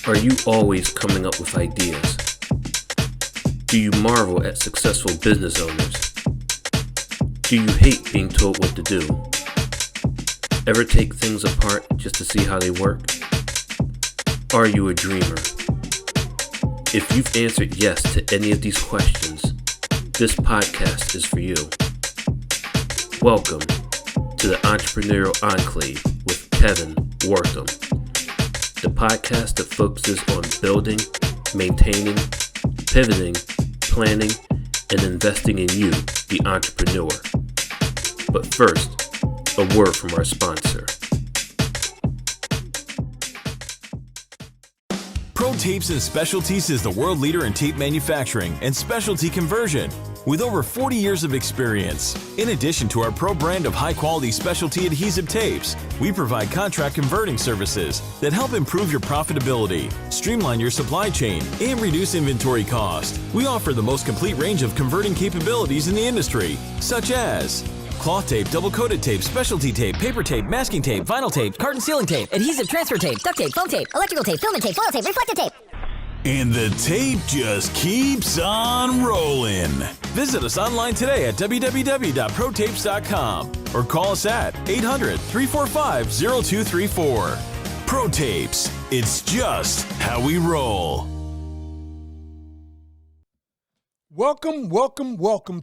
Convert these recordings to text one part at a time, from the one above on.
Are you always coming up with ideas? Do you marvel at successful business owners? Do you hate being told what to do? Ever take things apart just to see how they work? Are you a dreamer? If you've answered yes to any of these questions, this podcast is for you. Welcome to the Entrepreneurial Enclave with Kevin Wortham, the podcast that focuses on building, maintaining, pivoting, planning, and investing in you, the entrepreneur. But first, a word from our sponsor. Pro Tapes and Specialties is the world leader in tape manufacturing and specialty conversion with over 40 years of experience. In addition to our pro brand of high-quality specialty adhesive tapes, we provide contract converting services that help improve your profitability, streamline your supply chain, and reduce inventory cost. We offer the most complete range of converting capabilities in the industry, such as cloth tape, double-coated tape, specialty tape, paper tape, masking tape, vinyl tape, carton sealing tape, adhesive transfer tape, duct tape, foam tape, electrical tape, filament tape, foil tape, reflective tape. And the tape just keeps on rolling. Visit us online today at www.protapes.com or call us at 800-345-0234. Pro Tapes, it's just how we roll. Welcome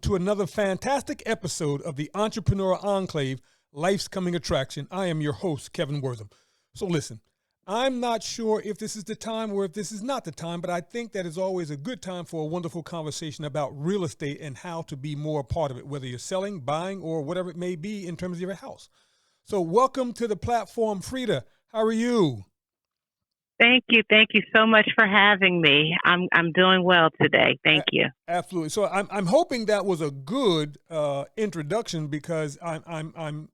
to another fantastic episode of the Entrepreneur Enclave, Life's Coming Attraction. I am your host, Kevin Wortham. So listen, I'm not sure if this is the time or if this is not the time, but I think that is always a good time for a wonderful conversation about real estate and how to be more a part of it, whether you're selling, buying, or whatever it may be in terms of your house. So welcome to the platform, Fareeda. How are you? Thank you. Thank you so much for having me. I'm doing well today. Thank you. Absolutely. So I'm hoping that was a good introduction because I'm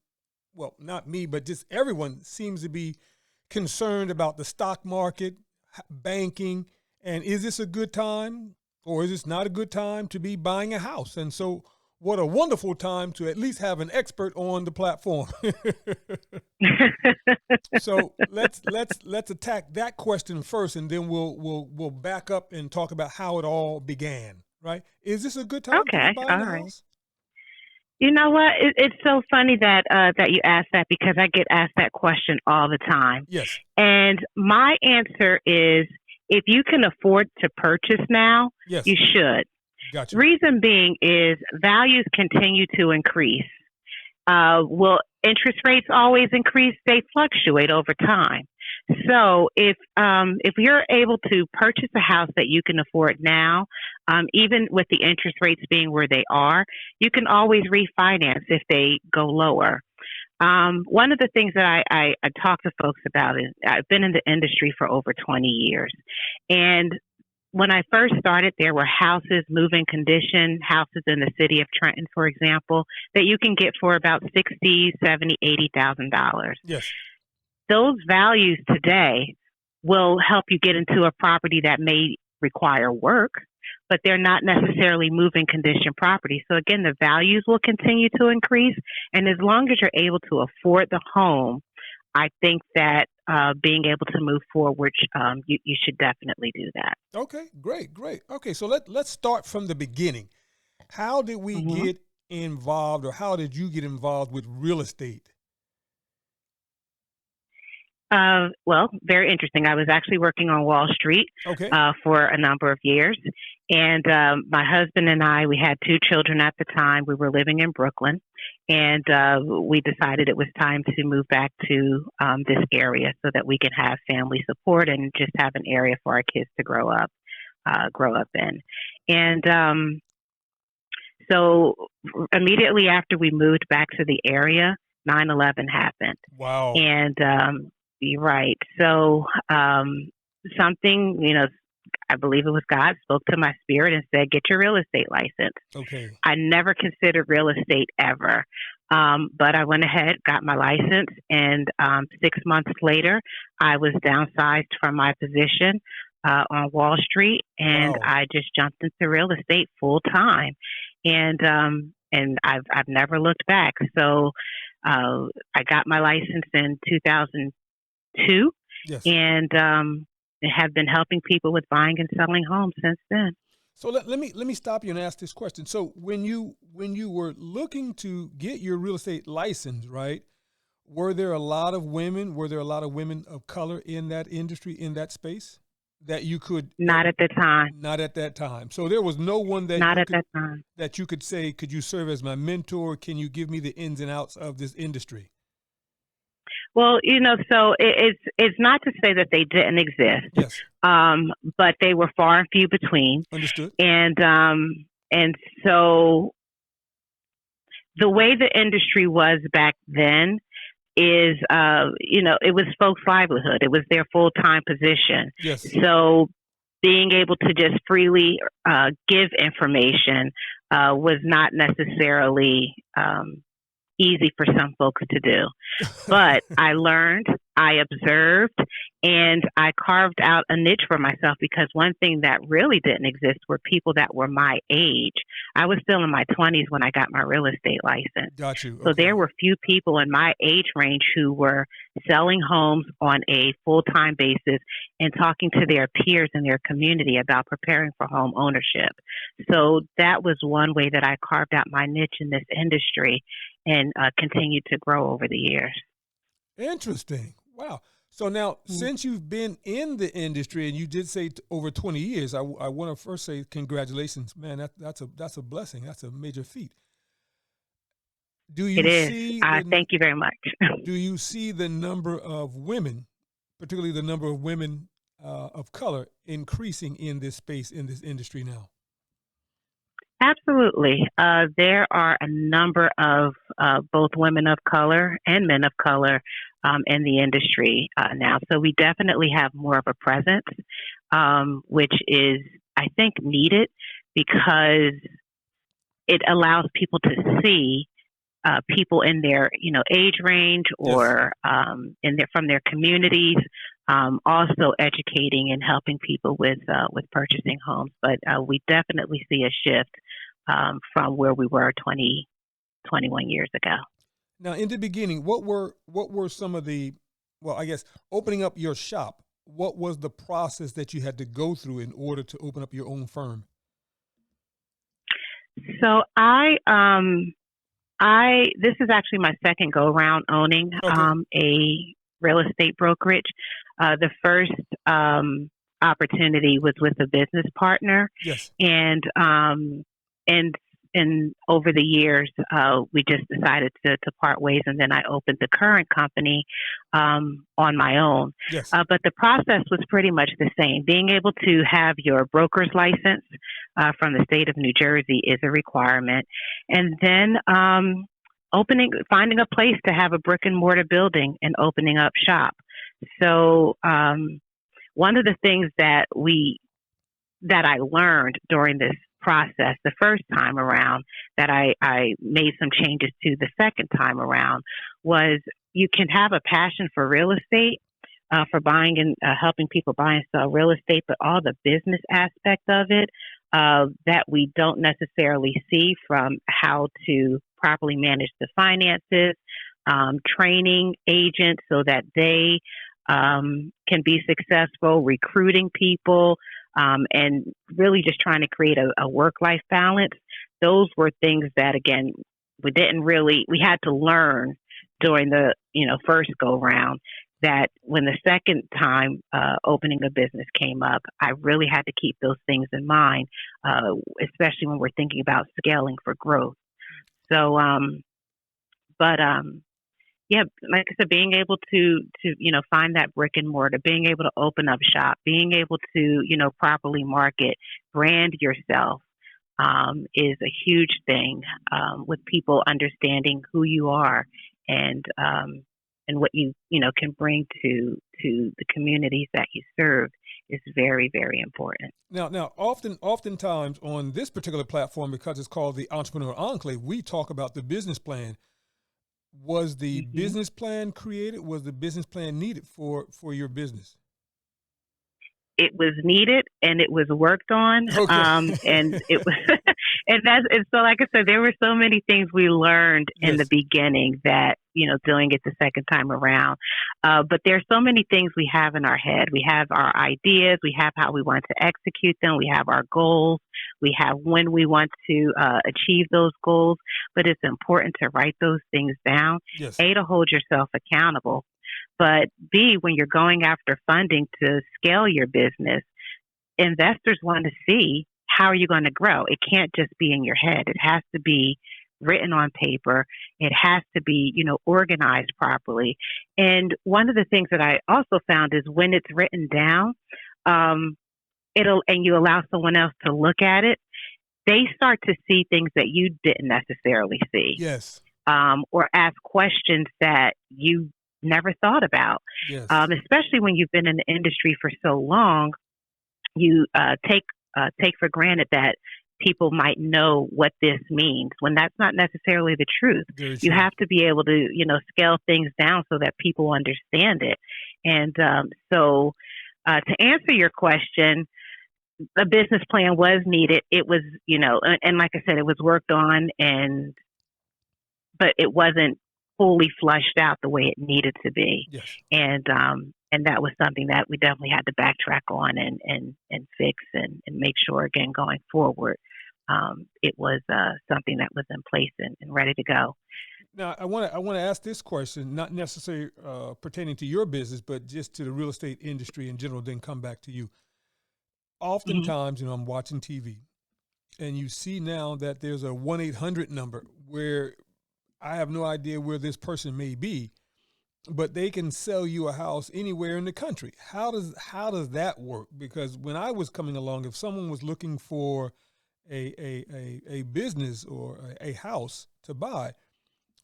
well, not me, but just everyone seems to be concerned about the stock market, banking, and is this a good time or is this not a good time to be buying a house? And so what a wonderful time to at least have an expert on the platform. So let's attack that question first, and then we'll back up and talk about how it all began, right? Is this a good time to be buying a house? You know what? It's so funny that you asked that because I get asked that question all the time. Yes. And my answer is, if you can afford to purchase now, yes, you should. Gotcha. Reason being is values continue to increase. Will interest rates always increase? They fluctuate over time. So if you're able to purchase a house that you can afford now, even with the interest rates being where they are, you can always refinance if they go lower. One of the things that I talk to folks about is I've been in the industry for over 20 years. And when I first started, there were houses, move-in condition, houses in the city of Trenton, for example, that you can get for about $60,000, $70,000, $80,000. Yes. Those values today will help you get into a property that may require work, but they're not necessarily move-in condition properties. So again, the values will continue to increase. And as long as you're able to afford the home, I think that being able to move forward, you should definitely do that. Okay, great. Okay, so let's start from the beginning. How did we get involved, or how did you get involved with real estate? Well, very interesting. I was actually working on Wall Street for a number of years. And my husband and I, we had 2 children at the time. We were living in Brooklyn. And we decided it was time to move back to this area so that we could have family support and just have an area for our kids to grow up in. And so immediately after we moved back to the area, 9/11 happened. Wow. And you're right. So something, I believe it was God, spoke to my spirit and said, get your real estate license. Okay. I never considered real estate ever. But I went ahead, got my license, and 6 months later, I was downsized from my position on Wall Street, and Wow. I just jumped into real estate full time. And I've never looked back. So I got my license in 2002. Yes. And have been helping people with buying and selling homes since then. So let me stop you and ask this question. So when you were looking to get your real estate license, right? Were there a lot of women? Were there a lot of women of color in that industry, in that space, that you could? Not at the time. Not at that time. So there was no one that Not at that time. that you could say, could you serve as my mentor? Can you give me the ins and outs of this industry? Well, so it's not to say that they didn't exist, Yes. but they were far and few between. Understood. And so the way the industry was back then is, it was folks' livelihood. It was their full-time position. Yes. So being able to just freely give information was not necessarily easy for some folks to do. But I learned, I observed, and I carved out a niche for myself, because one thing that really didn't exist were people that were my age. I was still in my 20s when I got my real estate license. Got you. So there were few people in my age range who were selling homes on a full-time basis and talking to their peers in their community about preparing for home ownership. So that was one way that I carved out my niche in this industry, and continued to grow over the years. Interesting. Wow. So now, since you've been in the industry, and you did say over 20 years, I want to first say congratulations, man. That's a blessing. That's a major feat. Do you It is. see? Thank you very much. Do you see the number of women, particularly the number of women of color, increasing in this space, in this industry now? Absolutely. There are a number of both women of color and men of color in the industry now. So we definitely have more of a presence, which is, I think, needed, because it allows people to see people in their age range, or from their communities, also educating and helping people with purchasing homes. But we definitely see a shift from where we were 21 years ago. Now, in the beginning, what were some of the, well, I guess, opening up your shop, what was the process that you had to go through in order to open up your own firm? So this is actually my second go around owning a real estate brokerage. The first opportunity was with a business partner. Yes. And over the years, we just decided to part ways, and then I opened the current company on my own. Yes. But the process was pretty much the same. Being able to have your broker's license from the state of New Jersey is a requirement, and then finding a place to have a brick and mortar building and opening up shop. So one of the things that I learned during this process the first time around, that I made some changes to the second time around, was you can have a passion for real estate, for buying and helping people buy and sell real estate, but all the business aspect of it that we don't necessarily see, from how to properly manage the finances, training agents so that they can be successful, recruiting people, and really just trying to create a work-life balance. Those were things that, again, we had to learn during the first go-round, that when the second time opening a business came up, I really had to keep those things in mind, especially when we're thinking about scaling for growth. So, yeah, like I said, being able to find that brick and mortar, being able to open up shop, being able to properly market, brand yourself, is a huge thing, with people understanding who you are and what you can bring to the communities that you serve is very, very important. Now, oftentimes on this particular platform, because it's called the Entrepreneur Enclave, we talk about the business plan. Was the business plan created? Was the business plan needed for your business? It was needed, and it was worked on, Okay. and it was And so, like I said, there were so many things we learned in the Yes. beginning that, doing it the second time around. But there's so many things we have in our head. We have our ideas. We have how we want to execute them. We have our goals. We have when we want to achieve those goals. But it's important to write those things down. Yes. A, to hold yourself accountable. But B, when you're going after funding to scale your business, investors want to see how are you going to grow. It can't just be in your head. It has to be written on paper. It has to be, organized properly. And one of the things that I also found is when it's written down, and you allow someone else to look at it, they start to see things that you didn't necessarily see, Yes. or ask questions that you never thought about. Yes. Especially when you've been in the industry for so long, you take for granted that people might know what this means when that's not necessarily the truth. Very You true. have to be able to, scale things down so that people understand it. And so to answer your question, a business plan was needed. It was, and like I said, it was worked on, but it wasn't fully flushed out the way it needed to be. Yes. And that was something that we definitely had to backtrack on and fix and make sure, again, going forward, it was something that was in place and ready to go. Now, I want to ask this question, not necessarily pertaining to your business, but just to the real estate industry in general, then come back to you. Oftentimes, I'm watching TV, and you see now that there's a 1-800 number where I have no idea where this person may be, but they can sell you a house anywhere in the country. How does that work? Because when I was coming along, if someone was looking for a business or a house to buy,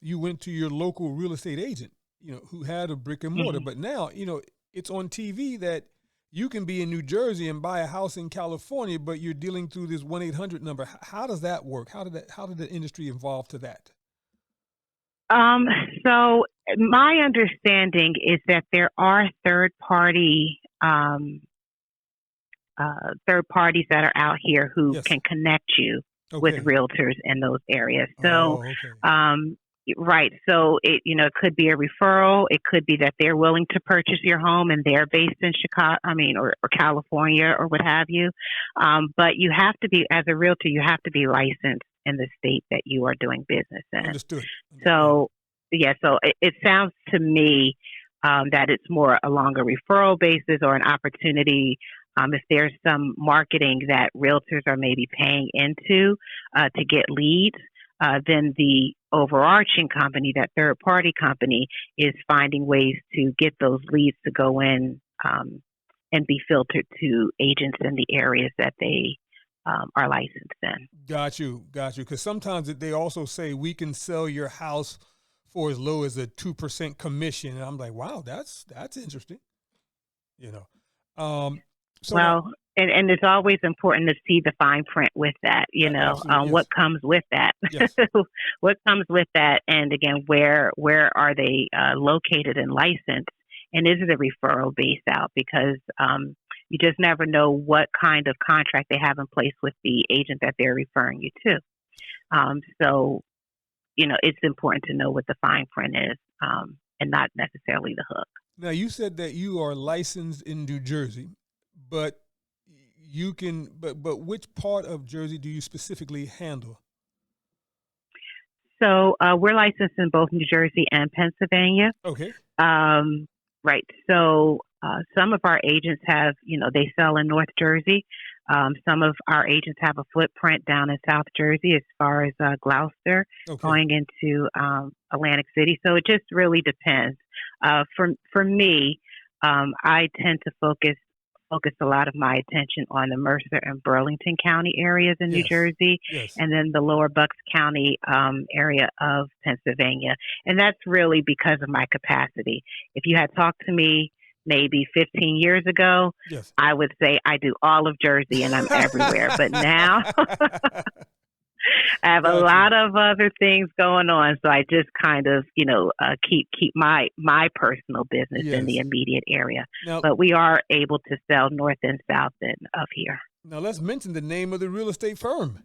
you went to your local real estate agent, who had a brick and mortar. But now, it's on TV that you can be in New Jersey and buy a house in California, but you're dealing through this 1-800 number. How does that work? How did the industry evolve to that? So my understanding is that there are third parties that are out here who Yes. can connect you Okay. with realtors in those areas. So, Oh, okay. right. So it could be a referral. It could be that they're willing to purchase your home and they're based in Chicago, or California or what have you. But you have to be, as a realtor, you have to be licensed in the state that you are doing business in. Understood. So, yeah, so it sounds to me that it's more along a referral basis or an opportunity. If there's some marketing that realtors are maybe paying into to get leads, then the overarching company, that third party company, is finding ways to get those leads to go in and be filtered to agents in the areas that they are licensed in. Got you. Because sometimes they also say we can sell your house for as low as a 2% commission, and I'm like, wow, that's interesting. So Well, and it's always important to see the fine print with that, absolutely, yes. what comes with that, Yes. what comes with that. And again, where are they located and licensed? And is it a referral based out? Because you just never know what kind of contract they have in place with the agent that they're referring you to. So, it's important to know what the fine print is and not necessarily the hook. Now, you said that you are licensed in New Jersey, but you can, but which part of Jersey do you specifically handle? So we're licensed in both New Jersey and Pennsylvania. Okay. Right. So some of our agents have, they sell in North Jersey. Some of our agents have a footprint down in South Jersey as far as Gloucester, Okay. going into Atlantic City. So it just really depends. For me, I tend to focus a lot of my attention on the Mercer and Burlington County areas in New Yes. Jersey, Yes. and then the lower Bucks County area of Pennsylvania. And that's really because of my capacity. If you had talked to me maybe 15 years ago, Yes. I would say I do all of Jersey and I'm everywhere. But now I have a Gotcha. lot of other things going on, so I just kind of, keep my personal business in the Yes. immediate area. Now, But we are able to sell north and south of here. now let's mention the name of the real estate firm.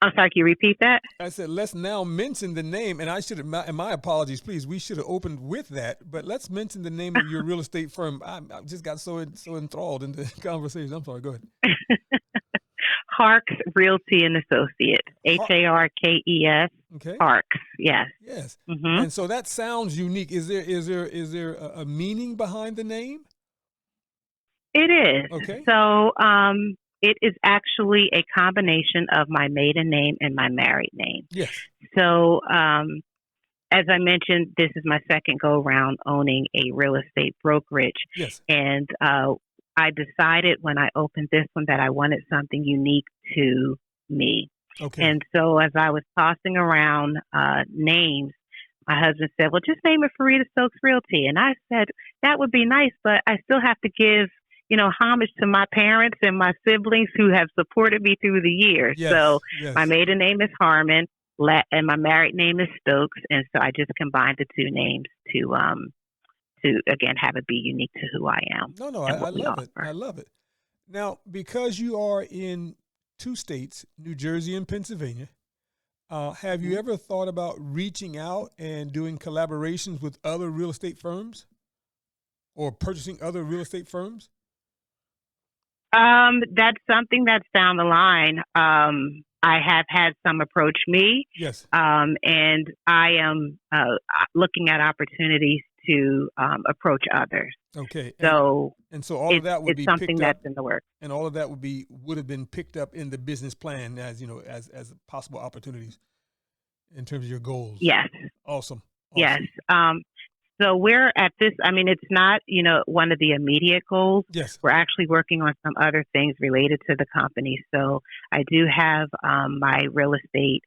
I'm sorry, can you repeat that? I said, let's now mention the name, and I should have, and my apologies, please. We should have opened with that, but let's mention the name of your real estate firm. I just got so enthralled in the conversation. I'm sorry. Go ahead. Harks Realty and Associates. Harkes. Okay. Harks. Yes. Yes. Mm-hmm. And so that sounds unique. Is there a meaning behind the name? It is. Okay. So it is actually a combination of my maiden name and my married name. Yes. So as I mentioned, this is my second go round owning a real estate brokerage. Yes. And I decided when I opened this one that I wanted something unique to me. Okay. And so as I was tossing around names, my husband said, well, just name it Fareeda Stokes Realty. And I said, that would be nice, but I still have to give, homage to my parents and my siblings who have supported me through the years. Yes. So Yes. my maiden name is Harmon, and my married name is Stokes. And so I just combined the two names to again have it be unique to who I am. No, I love it. I love it. Now, because you are in two states, New Jersey and Pennsylvania, have you ever thought about reaching out and doing collaborations with other real estate firms or purchasing other real estate firms? That's something that's down the line. I have had some approach me. Yes. And I am looking at opportunities to approach others. Okay. So all of that would be something picked that's up, in the works. and all of that would have been picked up in the business plan as as possible opportunities in terms of your goals. Yes. Awesome. Yes. So we're at this. I mean, it's not one of the immediate goals. Yes. We're actually working on some other things related to the company. So I do have my real estate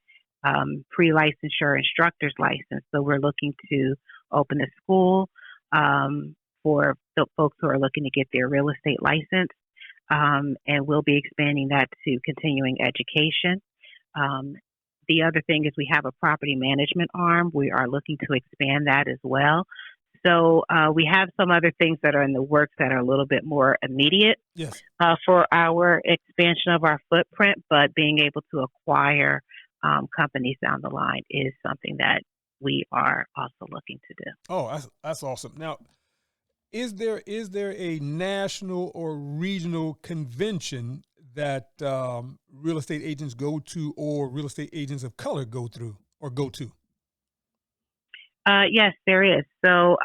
pre-licensure instructor's license. So we're looking to open a school for the folks who are looking to get their real estate license. And we'll be expanding that to continuing education. The other thing is we have a property management arm. We are looking to expand that as well. So we have some other things that are in the works that are a little bit more immediate. Yes. For our expansion of our footprint, but being able to acquire companies down the line is something that we are also looking to do. Oh, that's awesome. Now, is there a national or regional convention that real estate agents go to, or real estate agents of color go through or go to? Yes, there is. So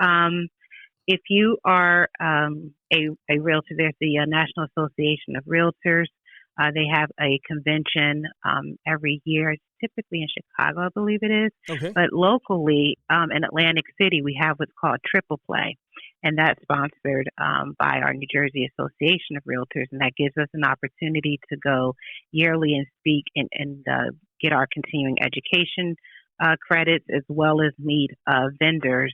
if you are a realtor, there's the National Association of Realtors. They have a convention every year. It's typically in Chicago, I believe it is. Okay. But locally in Atlantic City, we have what's called Triple Play. And that's sponsored by our New Jersey Association of Realtors. And that gives us an opportunity to go yearly and speak and get our continuing education credits, as well as meet vendors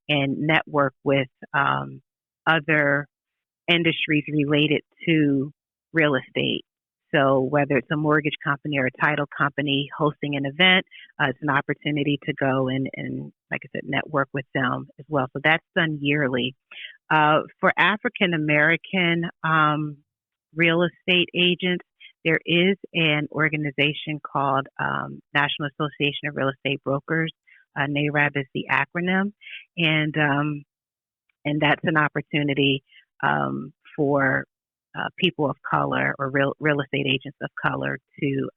and network with other industries related to real estate. So whether it's a mortgage company or a title company hosting an event, it's an opportunity to go and, like I said, network with them as well. So that's done yearly. For African American real estate agents, there is an organization called National Association of Real Estate Brokers. NAREB is the acronym, and that's an opportunity for people of color or real estate agents of color to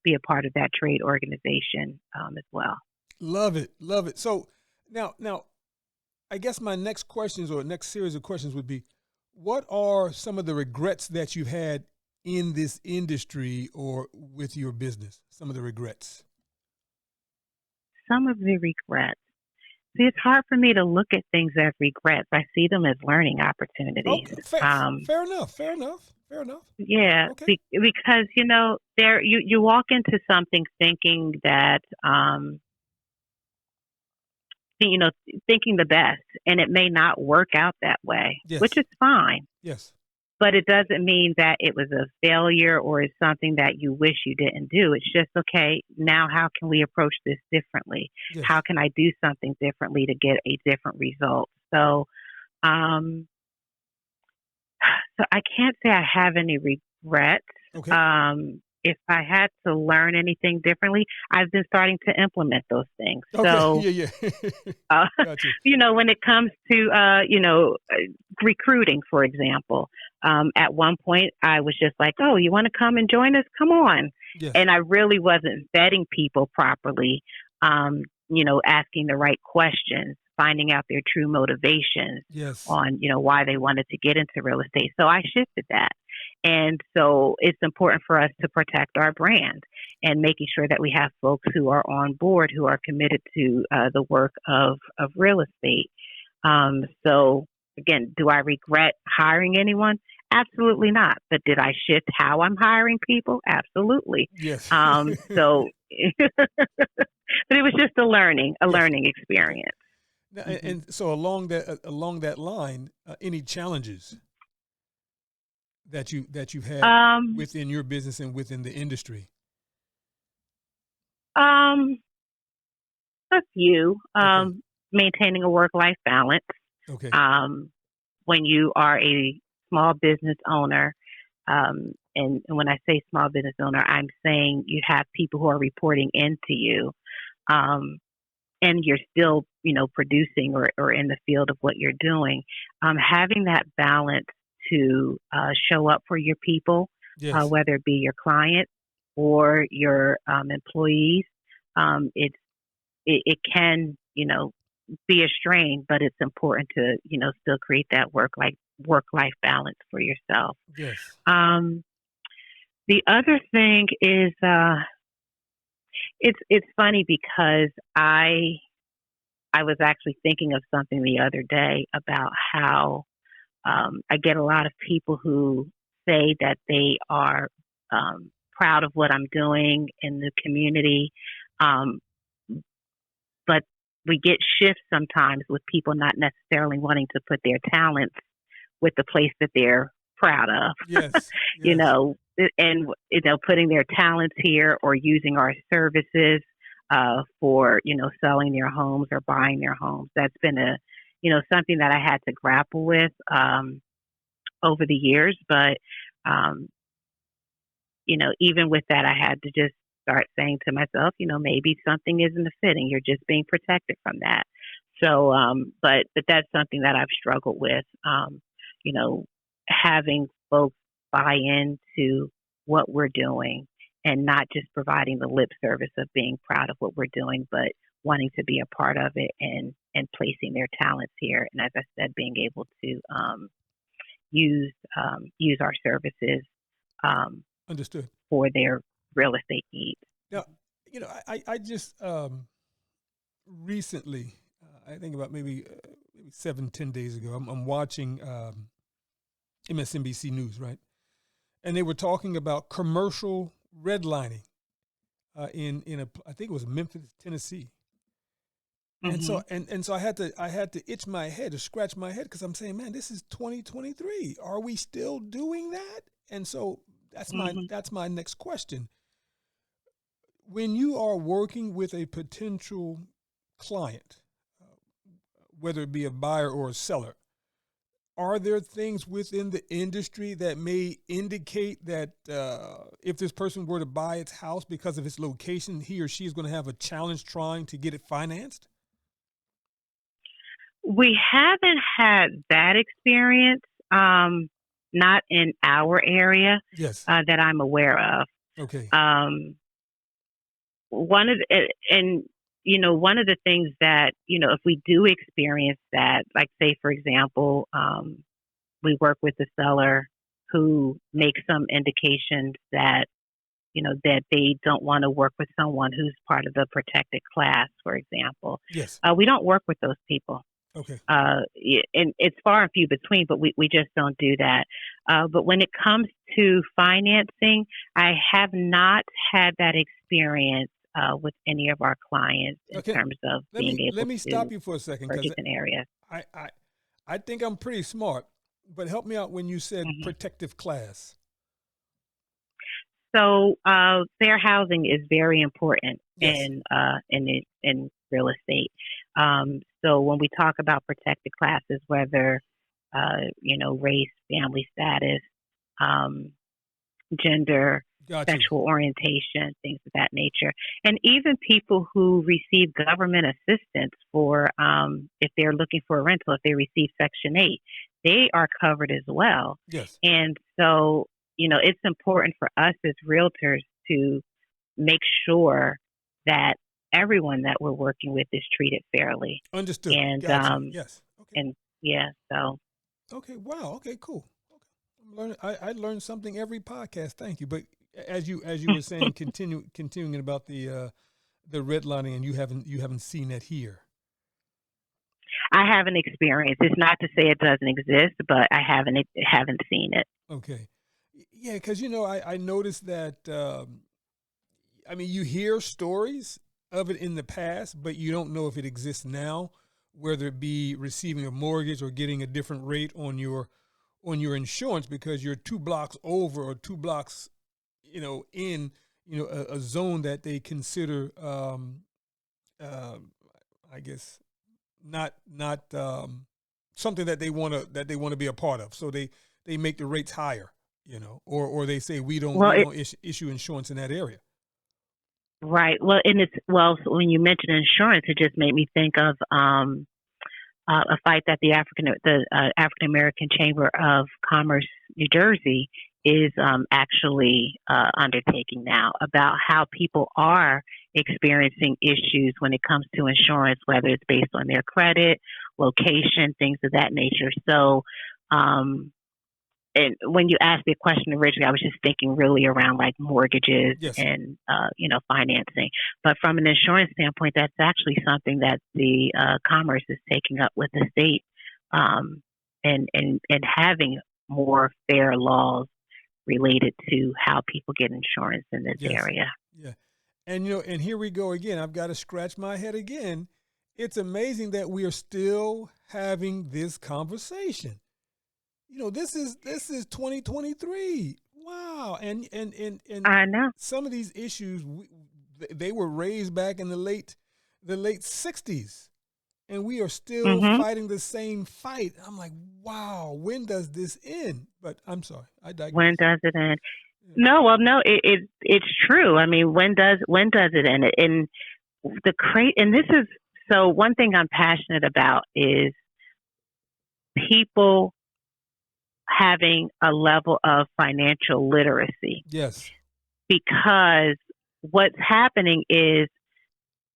be a part of that trade organization as well. Love it. So now, I guess my next questions or next series of questions would be, what are some of the regrets that you've had in this industry or with your business? Some of the regrets. Some of the regrets. See, it's hard for me to look at things as regrets. I see them as learning opportunities. Okay, fair enough. Yeah, okay. Because there you walk into something thinking that thinking the best, and it may not work out that way, Yes. which is fine. Yes. But it doesn't mean that it was a failure or is something that you wish you didn't do. It's just, okay, now how can we approach this differently? Yes. How can I do something differently to get a different result? So, so I can't say I have any regrets. Okay. if I had to learn anything differently, I've been starting to implement those things. Okay. So, Yeah. uh, Gotcha. when it comes to, recruiting, for example, at one point I was just like, oh, you want to come and join us? Come on. Yes. And I really wasn't vetting people properly, asking the right questions, finding out their true motivations Yes. on, why they wanted to get into real estate. So I shifted that. And so it's important for us to protect our brand and making sure that we have folks who are on board, who are committed to the work of real estate. So again, do I regret hiring anyone? Absolutely not. But did I shift how I'm hiring people? Absolutely. Yes. So, but it was just a learning Yes. experience. Now, Mm-hmm. and so along that line, any challenges that you've had within your business and within the industry? A few. Okay. Maintaining a work-life balance. Okay. When you are a small business owner, and when I say small business owner, I'm saying you have people who are reporting into you, and you're still, producing or in the field of what you're doing. Having that balance to show up for your people, Yes. whether it be your client or your employees, it can, be a strain, but it's important to, still create that work life balance for yourself. Yes. The other thing is, it's funny because I was actually thinking of something the other day about how I get a lot of people who say that they are proud of what I'm doing in the community, um, but we get shifts sometimes with people not necessarily wanting to put their talents with the place that they're proud of. Yes. you Yes. know, and putting their talents here or using our services for selling their homes or buying their homes. That's been something that I had to grapple with over the years. But even with that, I had to just start saying to myself, maybe something isn't a fitting. You're just being protected from that. So, but that's something that I've struggled with. Having folks buy into what we're doing and not just providing the lip service of being proud of what we're doing, but wanting to be a part of it and placing their talents here. And as I said, being able to use our services Understood. for their real estate needs. Now, I just recently, I think about maybe 7-10 days ago, I'm watching MSNBC News, right? And they were talking about commercial redlining in I think it was Memphis, Tennessee. Mm-hmm. And so I had to itch my head or scratch my head because I'm saying, man, this is 2023. Are we still doing that? And so that's my next question. When you are working with a potential client, whether it be a buyer or a seller, are there things within the industry that may indicate that if this person were to buy its house because of its location, he or she is going to have a challenge trying to get it financed? We haven't had that experience, not in our area Yes. that I'm aware of. Okay. One of the things that if we do experience that, like say for example, we work with a seller who makes some indications that that they don't want to work with someone who's part of the protected class, for example. Yes. We don't work with those people. Okay. And it's far and few between, but we just don't do that. But when it comes to financing, I have not had that experience with any of our clients in terms of being able to. Let me stop you for a second because an area. I think I'm pretty smart, but help me out when you said protective class. So fair housing is very important Yes. in real estate. So when we talk about protected classes, whether race, family status, gender, Got you. sexual orientation, things of that nature. And even people who receive government assistance for, if they're looking for a rental, if they receive Section 8, they are covered as well. Yes. And so, it's important for us as realtors to make sure that everyone that we're working with is treated fairly. Understood. And, Got you. Yes. Okay. and yeah, so. Okay. Wow. Okay. Cool. Okay. I'm learning. I learn something every podcast. Thank you. But as you were saying, continuing about the redlining, and you haven't seen that here. I haven't experienced. It's not to say it doesn't exist, but I haven't seen it. Okay. Yeah, because I noticed that. I mean, you hear stories of it in the past, but you don't know if it exists now, whether it be receiving a mortgage or getting a different rate on your insurance because you're 2 blocks over or 2 blocks, in a zone that they consider, I guess, not something that they want to be a part of. So they make the rates higher, or they say we don't issue insurance in that area. Right. Well, so when you mentioned insurance, it just made me think of a fight that the African American Chamber of Commerce, New Jersey, is actually undertaking now about how people are experiencing issues when it comes to insurance, whether it's based on their credit, location, things of that nature. So, and when you asked me a question originally, I was just thinking really around like mortgages Yes. and, financing. But from an insurance standpoint, that's actually something that the Commerce is taking up with the state, and having more fair laws related to how people get insurance in this Yes. area. Yeah. And, and here we go again. I've got to scratch my head again. It's amazing that we are still having this conversation. This is 2023. Wow. And I know. some of these issues, they were raised back in the late 60s, and we are still fighting the same fight. I'm like, wow, when does this end? But I'm sorry, I digress. When does it end? No, well, no, it's true. I mean, when does it end? And and this is, so one thing I'm passionate about is people having a level of financial literacy. Yes. Because what's happening is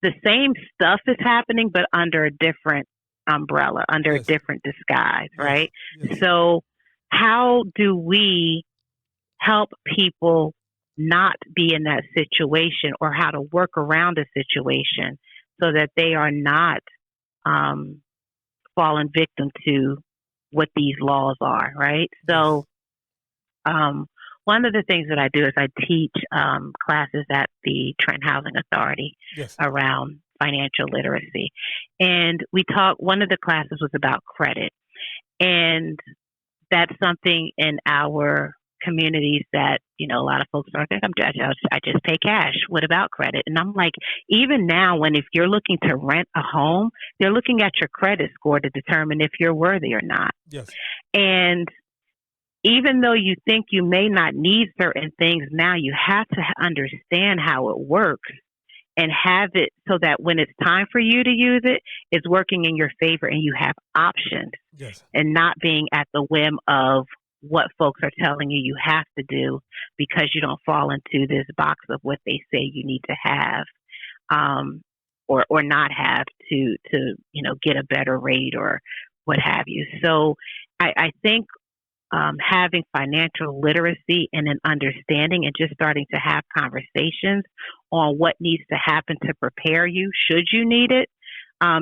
the same stuff is happening, but under a different umbrella, under a different disguise, right? Yes. So how do we help people not be in that situation, or how to work around a situation so that they are not falling victim to what these laws are, right? So one of the things that I do is I teach classes at the Trent Housing Authority around financial literacy. And one of the classes was about credit. And that's something in our communities that, a lot of folks are like, I just pay cash. What about credit? And I'm like, even now, if you're looking to rent a home, they're looking at your credit score to determine if you're worthy or not. Yes. And even though you think you may not need certain things now, you have to understand how it works and have it so that when it's time for you to use it, it's working in your favor and you have options. Yes. And not being at the whim of what folks are telling you have to do because you don't fall into this box of what they say you need to have, or not have to get a better rate or what have you. So I think having financial literacy and an understanding and just starting to have conversations on what needs to happen to prepare you should you need it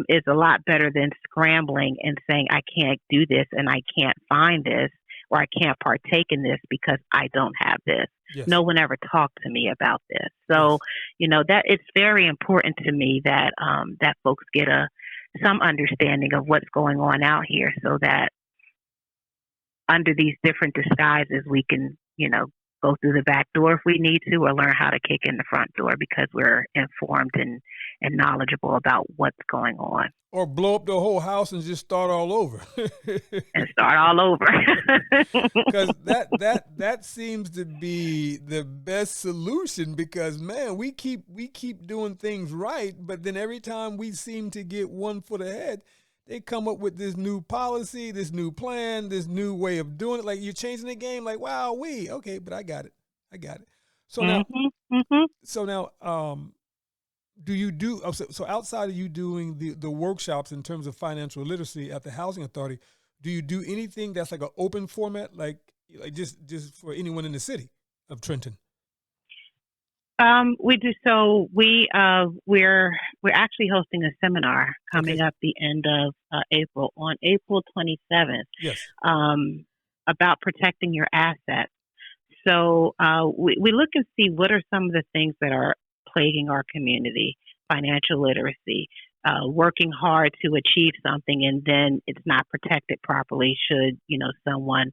is a lot better than scrambling and saying, I can't do this and I can't find this, or I can't partake in this because I don't have this. Yes. No one ever talked to me about this. So, that it's very important to me that that folks get some understanding of what's going on out here so that under these different disguises, we can, go through the back door if we need to, or learn how to kick in the front door because we're informed and knowledgeable about what's going on. Or blow up the whole house and just start all over. And start all over. Because that seems to be the best solution. Because man, we keep doing things right, but then every time we seem to get one foot ahead, they come up with this new policy, this new plan, this new way of doing it. Like you're changing the game. Like wow, okay, but I got it. So now, do you do so outside of you doing the workshops in terms of financial literacy at the Housing Authority? Do you do anything that's like an open format, like just for anyone in the city of Trenton? We do. So we're actually hosting a seminar coming up the end of April, on April 27th. Yes. About protecting your assets. So we look and see what are some of the things that are plaguing our community: financial literacy, working hard to achieve something, and then it's not protected properly should someone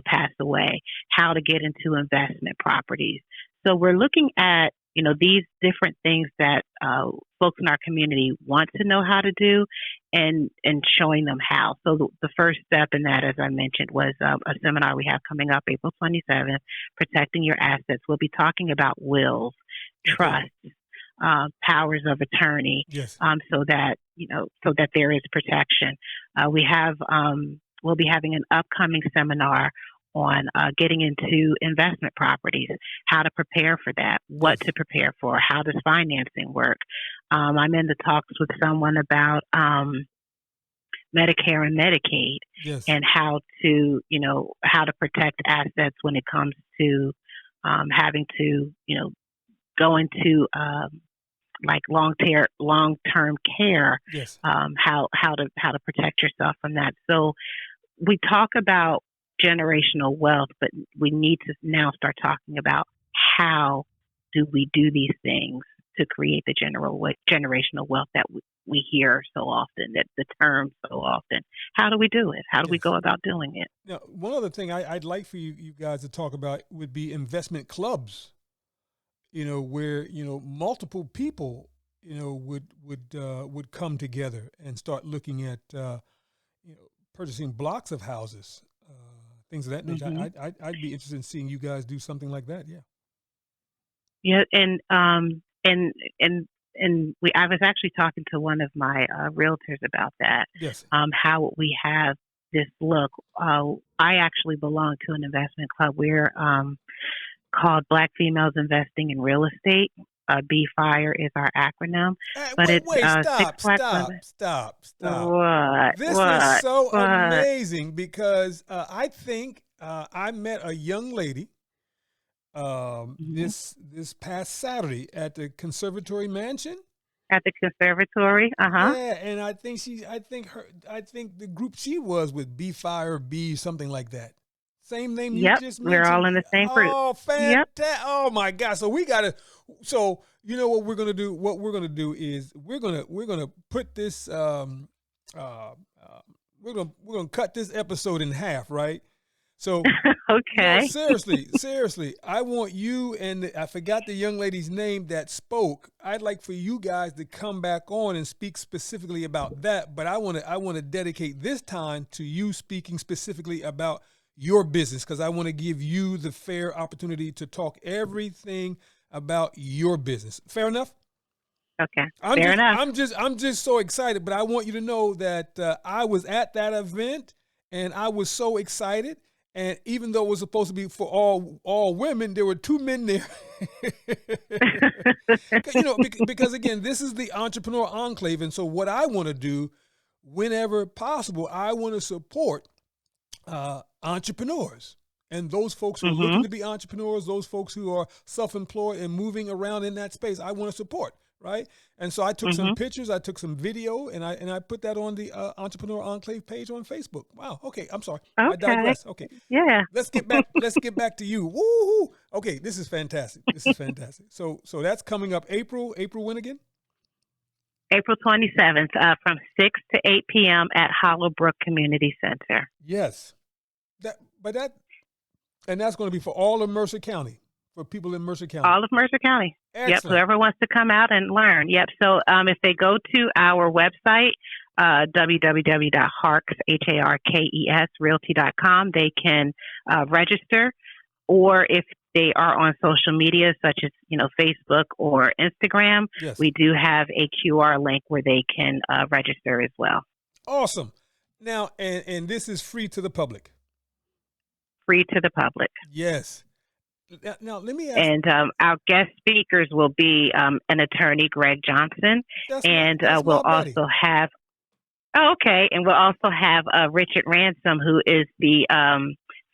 pass away. How to get into investment properties. So we're looking at these different things that folks in our community want to know how to do, and showing them how. So the first step in that, as I mentioned, was a seminar we have coming up April 27th, protecting your assets. We'll be talking about wills, trusts, powers of attorney, yes. So that there is protection. We'll be having an upcoming seminar on getting into investment properties, how to prepare for that, what to prepare for, how does financing work. I'm in the talks with someone about Medicare and Medicaid, yes. and how to protect assets when it comes to having to go into like long-term care. Yes. How to protect yourself from that. So we talk about generational wealth, but we need to now start talking about how do we do these things to create the generational wealth that we hear so often, that the term so often. How do we do it? How do we go about doing it? Now, one other thing I'd like for you guys to talk about would be investment clubs. Where multiple people would come together and start looking at purchasing blocks of houses. Things of that nature. Mm-hmm. I'd be interested in seeing you guys do something like that. Yeah. Yeah, and I was actually talking to one of my realtors about that. Yes. How we have this look. I actually belong to an investment club. We're called Black Females Investing in Real Estate. BFIRE is our acronym. But Stop. What? This is so amazing because I think I met a young lady this past Saturday at the Conservatory Mansion. At the Conservatory, Yeah, and I think the group she was with BFIRE something like that. Same name you just mentioned. We're all in the same group. Oh, fantastic. Yep. Oh my God. So what we're gonna do? What we're gonna do is we're gonna put this we're gonna cut this episode in half, right? So okay. Seriously, I want you and I forgot the young lady's name that spoke. I'd like for you guys to come back on and speak specifically about that, but I want to dedicate this time to you speaking specifically about your business, because I want to give you the fair opportunity to talk everything about your business. Fair enough? Okay. Fair enough. I'm just so excited, but I want you to know that I was at that event and I was so excited. And even though it was supposed to be for all women, there were 2 men there. Because again, this is the Entrepreneur Enclave, and so what I want to do, whenever possible, I want to support entrepreneurs and those folks who are looking to be entrepreneurs, those folks who are self-employed and moving around in that space. I want to support, right? And so I took some pictures, I took some video, and I put that on the Entrepreneur Enclave page on Facebook. Wow. Okay, I'm sorry. Okay. I digress. Okay. Yeah. Let's get back to you. Woo-hoo. Okay, this is fantastic. So that's coming up April when again? April 27th, from 6 to 8 p.m. at Hollowbrook Community Center. Yes. And that's going to be for all of Mercer County, for people in Mercer County. All of Mercer County. Excellent. Yep. Whoever wants to come out and learn. Yep. So if they go to our website, www.harkes.realty.com, they can register. Or if they are on social media, such as Facebook or Instagram, Yes. we do have a QR link where they can register as well. Awesome. Now, and this is free to the public. Free to the public. Yes. Now let me ask. And our guest speakers will be an attorney, Greg Johnson, and we'll also have. Oh, okay, and we'll also have Richard Ransom, who is the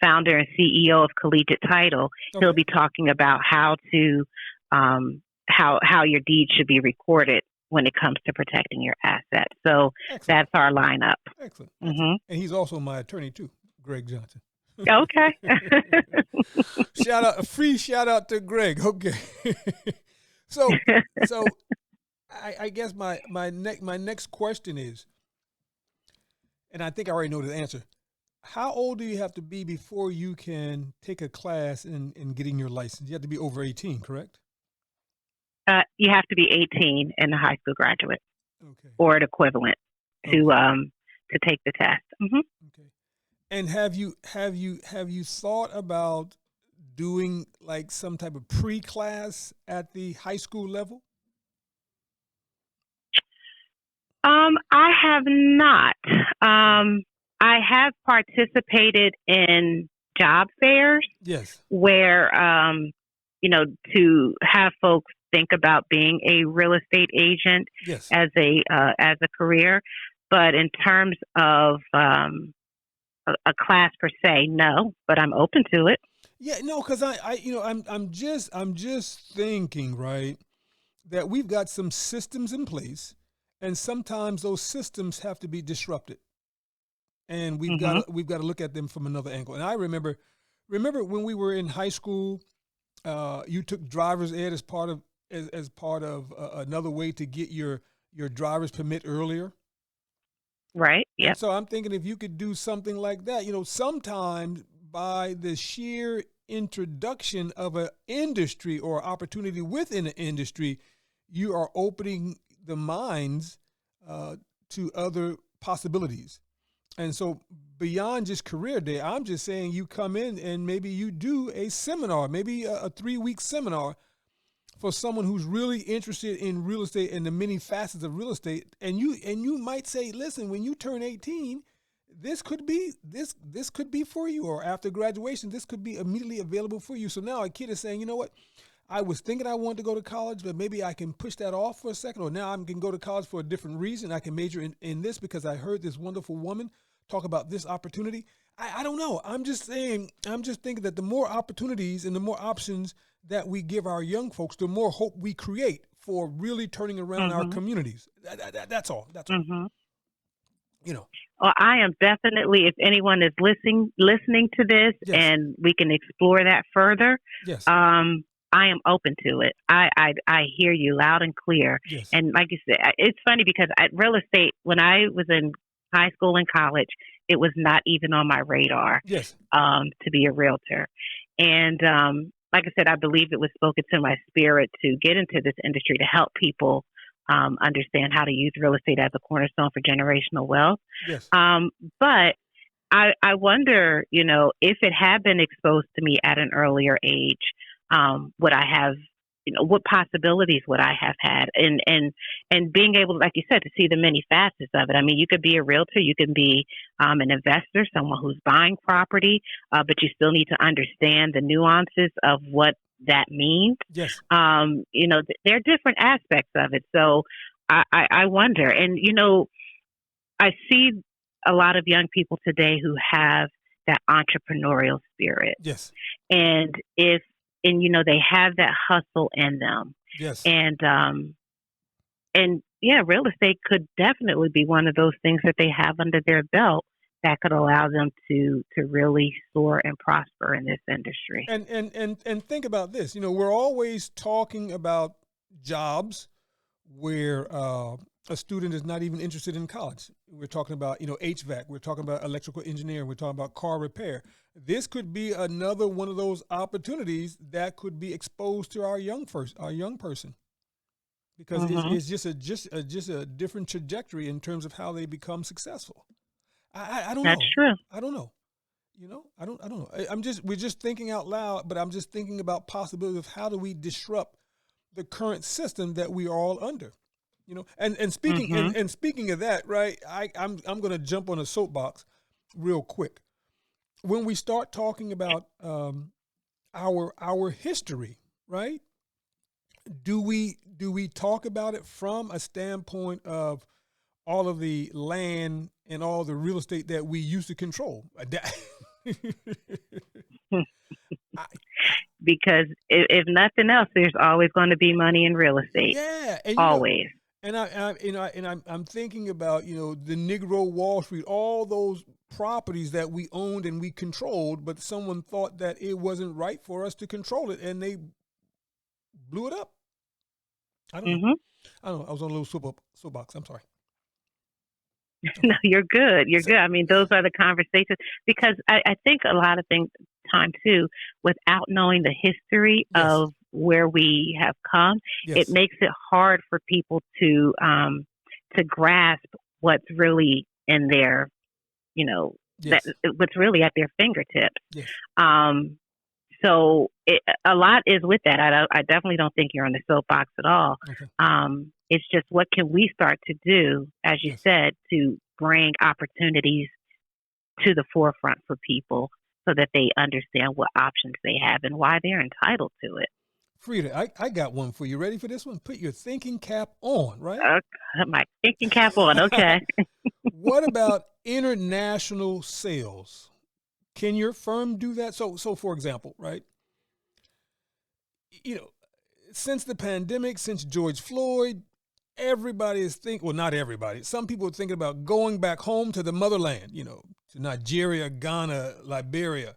founder and CEO of Collegiate Title. Okay. He'll be talking about how to how your deed should be recorded when it comes to protecting your assets. So Excellent. That's our lineup. Excellent. Mm-hmm. And he's also my attorney too, Greg Johnson. Okay. A free shout out to Greg. Okay. so I guess my next question is, and I think I already know the answer. How old do you have to be before you can take a class in getting your license? You have to be over 18, correct? You have to be 18 and a high school graduate, okay, or an equivalent to take the test. Mm-hmm. Okay. And have you thought about doing like some type of pre-class at the high school level? I have not. I have participated in job fairs. Yes. Where to have folks think about being a real estate agent. Yes. As a career, but in terms of a class per se, no. But I'm open to it. Yeah, no, because I'm just thinking, right, that we've got some systems in place, and sometimes those systems have to be disrupted, and we've got to look at them from another angle. And I remember when we were in high school, you took driver's ed as part of another way to get your driver's permit earlier. Right. Yeah. So I'm thinking if you could do something like that, sometimes by the sheer introduction of an industry or opportunity within an industry, you are opening the minds to other possibilities. And so beyond just career day, I'm just saying you come in and maybe you do a seminar, maybe a 3-week seminar for someone who's really interested in real estate and the many facets of real estate. And you might say, listen, when you turn 18, this could be for you, or after graduation, this could be immediately available for you. So now a kid is saying, you know what? I was thinking I wanted to go to college, but maybe I can push that off for a second, or now I can go to college for a different reason. I can major in this because I heard this wonderful woman talk about this opportunity. I don't know. I'm just thinking that the more opportunities and the more options that we give our young folks, the more hope we create for really turning around our communities. That's all. That's all. Well, I am definitely, if anyone is listening to this, Yes. and we can explore that further. Yes. I am open to it. I hear you loud and clear. Yes. And like you said, it's funny because real estate, when I was in high school and college, it was not even on my radar. Yes. To be a realtor. And like I said, I believe it was spoken to my spirit to get into this industry to help people understand how to use real estate as a cornerstone for generational wealth. Yes. But I wonder, if it had been exposed to me at an earlier age, would I have, what possibilities would I have had? And being able, like you said, to see the many facets of it. I mean, you could be a realtor, you can be an investor, someone who's buying property, but you still need to understand the nuances of what that means. Yes. There are different aspects of it. So I wonder, and, I see a lot of young people today who have that entrepreneurial spirit. Yes. And they have that hustle in them. Yes. And real estate could definitely be one of those things that they have under their belt that could allow them to really soar and prosper in this industry. And think about this. We're always talking about jobs where a student is not even interested in college. We're talking about, HVAC. We're talking about electrical engineering. We're talking about car repair. This could be another one of those opportunities that could be exposed to our young person, because it's just a different trajectory in terms of how they become successful. I don't know. That's true. I don't know. I don't know. We're just thinking out loud, but I'm just thinking about possibilities of how do we disrupt the current system that we are all under. And speaking and speaking of that, right? I'm going to jump on a soapbox real quick. When we start talking about our history, right? Do we talk about it from a standpoint of all of the land and all the real estate that we used to control? Because if nothing else, there's always going to be money in real estate. Yeah, and always. I'm thinking about the Negro Wall Street, all those properties that we owned and we controlled, but someone thought that it wasn't right for us to control it, and they blew it up. I don't know. I was on a little soapbox. I'm sorry. No, you're good. You're good. I mean, those are the conversations, because I think a lot of time too, without knowing the history of where we have come, it makes it hard for people to grasp what's really in their, what's really at their fingertips. Yes. So a lot is with that. I definitely don't think you're on the soapbox at all. Okay. It's just, what can we start to do, as you said, to bring opportunities to the forefront for people so that they understand what options they have and why they're entitled to it. Fareeda, I got one for you. Ready for this one? Put your thinking cap on, right? My thinking cap on, okay. What about international sales? Can your firm do that? So for example, right? Since the pandemic, since George Floyd, everybody is thinking, well, not everybody. Some people are thinking about going back home to the motherland, to Nigeria, Ghana, Liberia.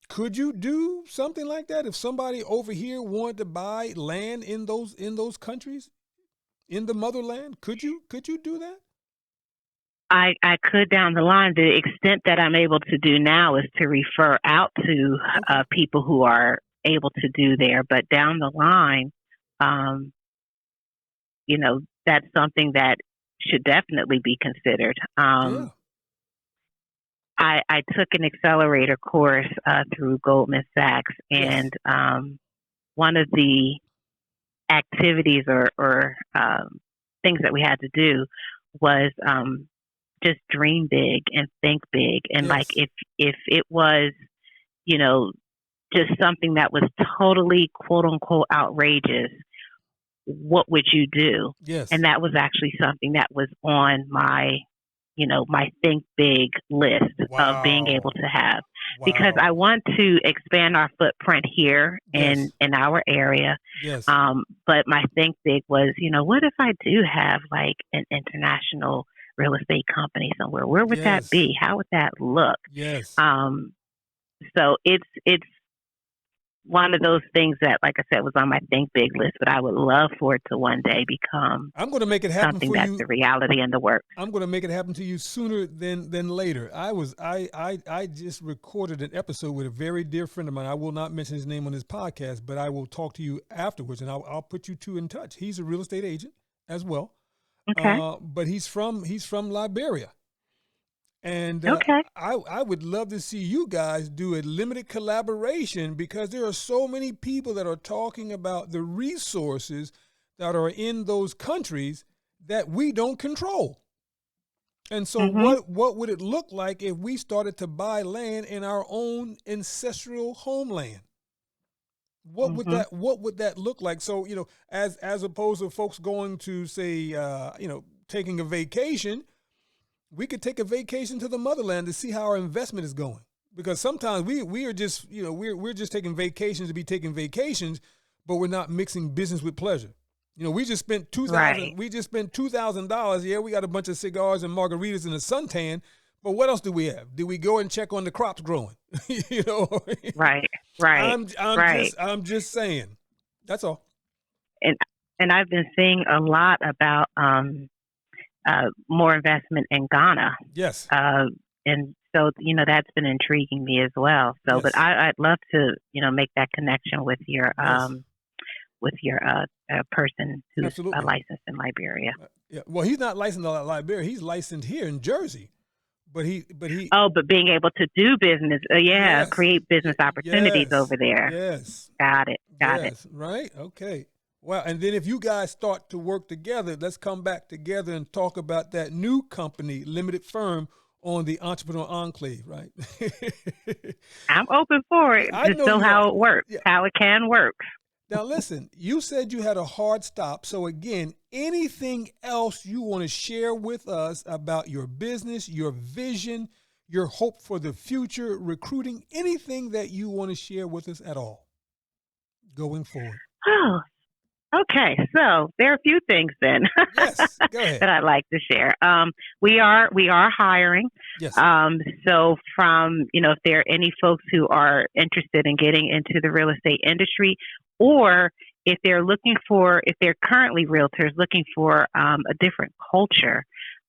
Could you do something like that if somebody over here wanted to buy land in those countries, in the motherland? Could you do that? I could down the line. The extent that I'm able to do now is to refer out to people who are able to do there. But down the line, that's something that should definitely be considered. I took an accelerator course through Goldman Sachs, and one of the activities or things that we had to do was just dream big and think big. And like if it was, just something that was totally quote unquote outrageous, what would you do? Yes. And that was actually something that was on my, my think big list of being able to have, because I want to expand our footprint here in our area. Yes. But my think big was, what if I do have like an international real estate company somewhere? Where would that be? How would that look? Yes. So it's one of those things that, like I said, was on my think big list, but I would love for it to one day become I'm going to make it happen something for that's you. The reality in the work. I'm going to make it happen to you sooner than later. I just recorded an episode with a very dear friend of mine. I will not mention his name on this podcast, but I will talk to you afterwards, and I'll put you two in touch. He's a real estate agent as well. Okay. But he's from Liberia. And I would love to see you guys do a limited collaboration, because there are so many people that are talking about the resources that are in those countries that we don't control. And so what would it look like if we started to buy land in our own ancestral homeland? What would that look like? So, as opposed to folks going to say, taking a vacation, we could take a vacation to the motherland to see how our investment is going. Because sometimes we are just, we're just taking vacations to be taking vacations, but we're not mixing business with pleasure. We just spent $2,000. Yeah, we got a bunch of cigars and margaritas and a suntan, but what else do we have? Do we go and check on the crops growing? Right. I'm just saying. That's all. And and I've been seeing a lot about more investment in Ghana. Yes. And so, that's been intriguing me as well. So, but Yes. I'd love to, make that connection with your Yes. person who's Absolutely. licensed in Liberia. Yeah. Well, he's not licensed in Liberia. He's licensed here in Jersey. But he. Oh, but being able to do business, Yes. create business opportunities Yes. over there. Yes. Got it. Yes. Right. Okay. Well, and then if you guys start to work together, let's come back together and talk about that new company, limited firm, on the Entrepreneur Enclave, right? I'm open for it. I Just know know you how are. it works, Yeah. how it can work. Now, listen, you said you had a hard stop. So, again, anything else you want to share with us about your business, your vision, your hope for the future, recruiting, anything that you want to share with us at all going forward? Oh, okay. So there are a few things then Yes, go ahead. that I'd like to share. We are hiring. Yes. So if there are any folks who are interested in getting into the real estate industry, or if they're currently realtors looking for a different culture,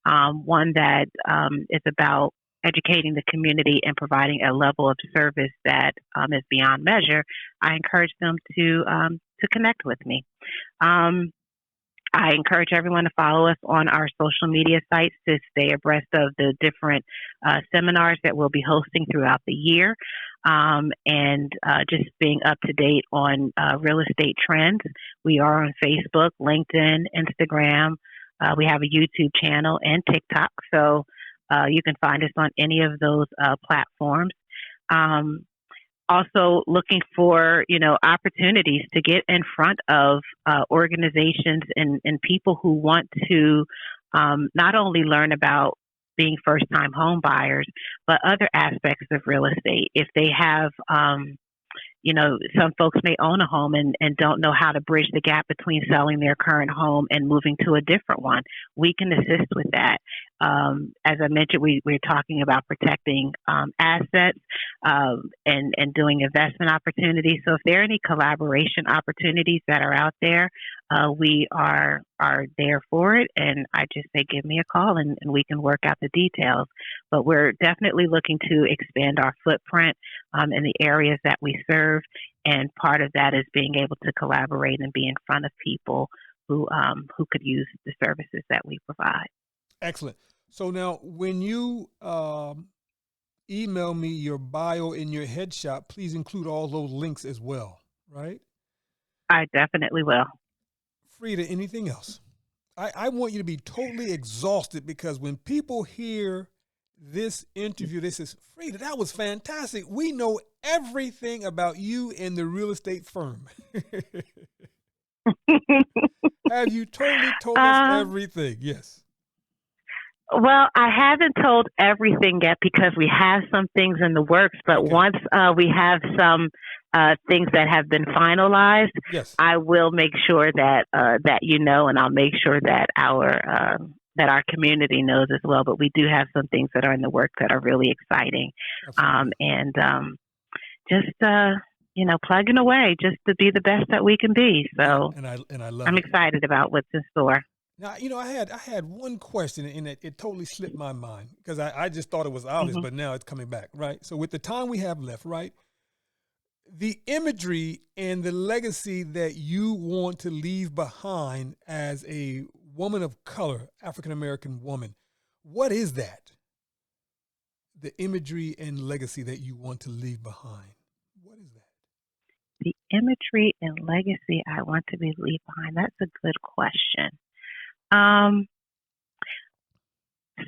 one that is about educating the community and providing a level of service that is beyond measure, I encourage them to connect with me. I encourage everyone to follow us on our social media sites to stay abreast of the different seminars that we'll be hosting throughout the year, and just being up to date on real estate trends. We are on Facebook, LinkedIn, Instagram. We have a YouTube channel and TikTok, so you can find us on any of those platforms. Also looking for, opportunities to get in front of organizations and people who want to not only learn about being first-time home buyers, but other aspects of real estate. If they have, some folks may own a home and don't know how to bridge the gap between selling their current home and moving to a different one. We can assist with that. As I mentioned, we're talking about protecting assets and doing investment opportunities. So if there are any collaboration opportunities that are out there, we are there for it. And I just say, give me a call and we can work out the details. But we're definitely looking to expand our footprint in the areas that we serve. And part of that is being able to collaborate and be in front of people who could use the services that we provide. Excellent. So now when you email me your bio and your headshot, please include all those links as well, right? I definitely will. Fareeda, anything else? I want you to be totally exhausted, because when people hear this interview, they say, Fareeda, that was fantastic. We know everything about you and the real estate firm. Have you totally told us everything? Yes. Well, I haven't told everything yet because we have some things in the works, but Okay. once we have some things that have been finalized, Yes. I will make sure that and I'll make sure that our community knows as well. But we do have some things that are in the works that are really exciting, just plugging away just to be the best that we can be. So, and I love I'm it. excited about what's in store. Now, I had one question, and it totally slipped my mind, because I just thought it was obvious, but now it's coming back, right? So with the time we have left, right, the imagery and the legacy that you want to leave behind as a woman of color, African-American woman, what is that? The imagery and legacy that you want to leave behind. What is that? The imagery and legacy I want to leave behind. That's a good question.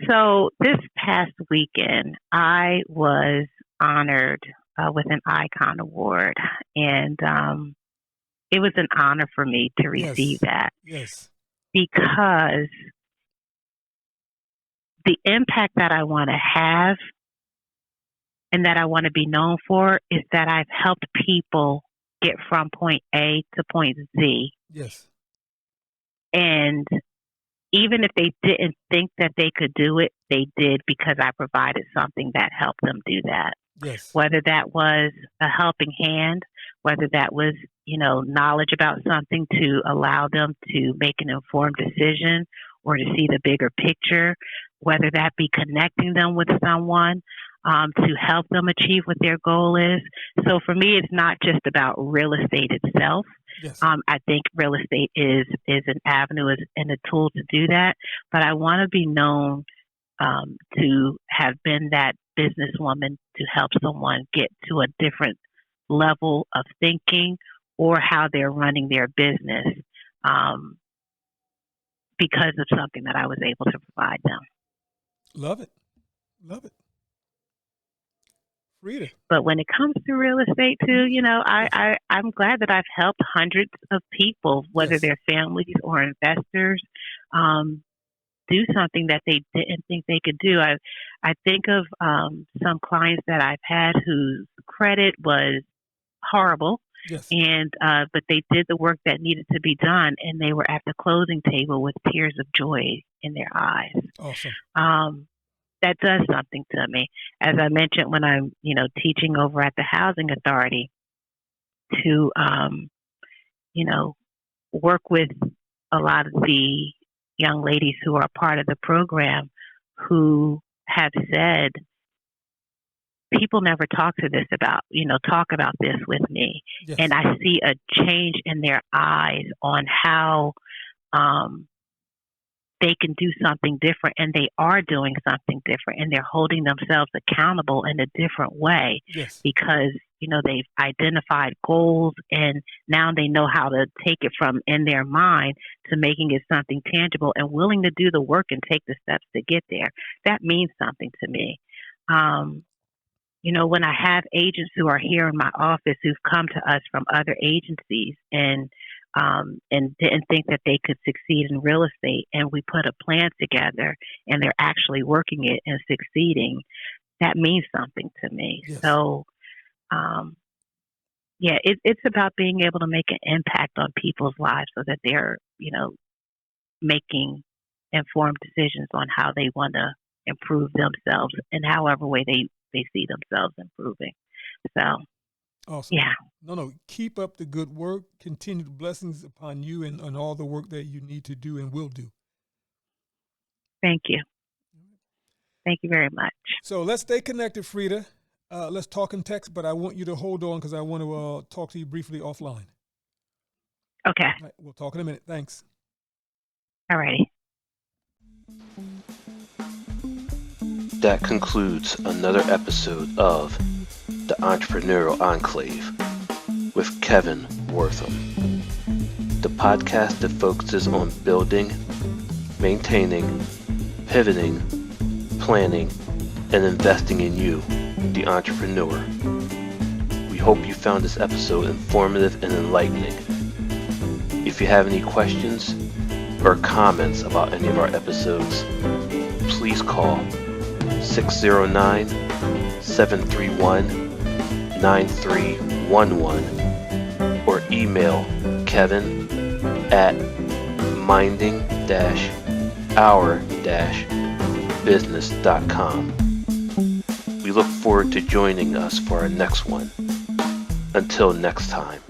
So this past weekend, I was honored with an Icon Award, and it was an honor for me to receive that. Yes. Because the impact that I want to have and that I want to be known for is that I've helped people get from point A to point Z. Yes. And even if they didn't think that they could do it, they did, because I provided something that helped them do that. Yes. Whether that was a helping hand, whether that was, knowledge about something to allow them to make an informed decision or to see the bigger picture, whether that be connecting them with someone to help them achieve what their goal is. So for me, it's not just about real estate itself. Yes. I think real estate is an avenue and a tool to do that, but I want to be known to have been that businesswoman to help someone get to a different level of thinking or how they're running their business because of something that I was able to provide them. Love it. Love it. Fareeda. But when it comes to real estate too, I'm glad that I've helped hundreds of people, whether Yes. they're families or investors, do something that they didn't think they could do. I think of some clients that I've had whose credit was horrible, Yes. and but they did the work that needed to be done, and they were at the closing table with tears of joy in their eyes. Awesome. That does something to me. As I mentioned, when I'm, teaching over at the Housing Authority, to, work with a lot of the young ladies who are part of the program who have said, people never talk about this with me. Yes. And I see a change in their eyes on how, they can do something different, and they are doing something different, and they're holding themselves accountable in a different way Yes. because, they've identified goals, and now they know how to take it from in their mind to making it something tangible and willing to do the work and take the steps to get there. That means something to me. When I have agents who are here in my office who've come to us from other agencies and didn't think that they could succeed in real estate, and we put a plan together and they're actually working it and succeeding, that means something to me. Yes. So, it's about being able to make an impact on people's lives so that they're, making informed decisions on how they want to improve themselves in however way they see themselves improving. So, Awesome. yeah. No. Keep up the good work. Continued blessings upon you and all the work that you need to do and will do. Thank you. Thank you very much. So let's stay connected, Fareeda. Let's talk in text, but I want you to hold on because I want to talk to you briefly offline. Okay. All right, we'll talk in a minute. Thanks. All righty. That concludes another episode of The Entrepreneurial Enclave with Kevin Wortham, the podcast that focuses on building, maintaining, pivoting, planning, and investing in you, the entrepreneur. We hope you found this episode informative and enlightening. If you have any questions or comments about any of our episodes, please call 609-731-9311 or email kevin@minding-our-business.com. We look forward to joining us for our next one. Until next time.